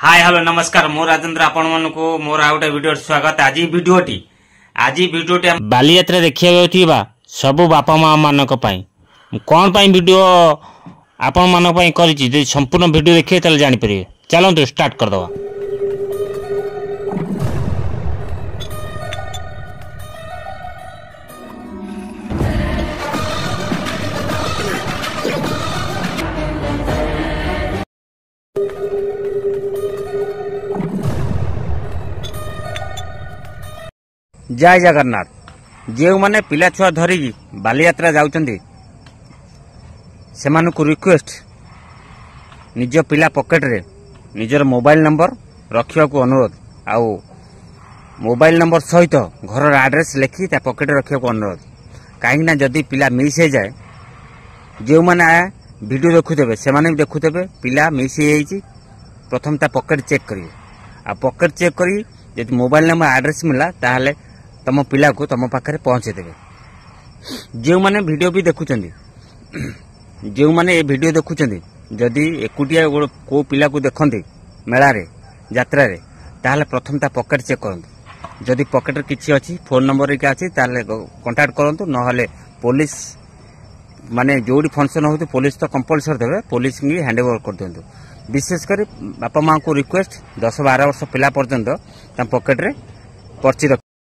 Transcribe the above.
Hi hello नमस्कार मो राजेंद्र आपण मानकु मोर आ गोटे वीडियो स्वागत। आज वीडियोटी बाली यात्रा देखिया जाउथिबा सबु बापा माँ मानक पई कोन पई वीडियो आपण मानक पई करिछि। जे संपूर्ण वीडियो देखिए तले जानि परिबे। चलंतु स्टार्ट कर दवा। जय जगन्नाथ। जो माने पिला छुआ धरिकी बाली यात्रा जाउचंदी सेमानकु रिक्वेस्ट निज पिला पॉकेट रे निजर मोबाइल नंबर रखिया को अनुरोध। आउ मोबाइल नंबर सहित घर एड्रेस लिखि ता पॉकेट रखिया को अनुरोध। काहे ना जदी पिला मिस हो जाए जो माने वीडियो देखुतेबे से माने देखुतेबे पिला मिस हो जाईची प्रथम ता पॉकेट चेक करिए। आ पॉकेट चेक करी जदी मोबाइल नंबर एड्रेस मिला ताहले तम पिला को तम पाखरे पहुंचे देबे। जो माने वीडियो भी देखुचंदी जो माने ए वीडियो देखुचंदी जदी एकुटिया को पिला को देखंती मेला रे यात्रा रे ताहले प्रथम ता पॉकेट चेक करंतु। जदी पॉकेट रे किछि अछि फोन नंबर रे अछि ताहले कांटेक्ट करंतु। न हले पुलिस माने जोडी फंक्शन होतु पुलिस तो कंपलसरी देबे। पुलिस की हैंडओवर कर दियंतु। विशेष कर बापा मां को रिक्वेस्ट 10-12 वर्ष पिला पर्यंत ता पॉकेट रे पर्ची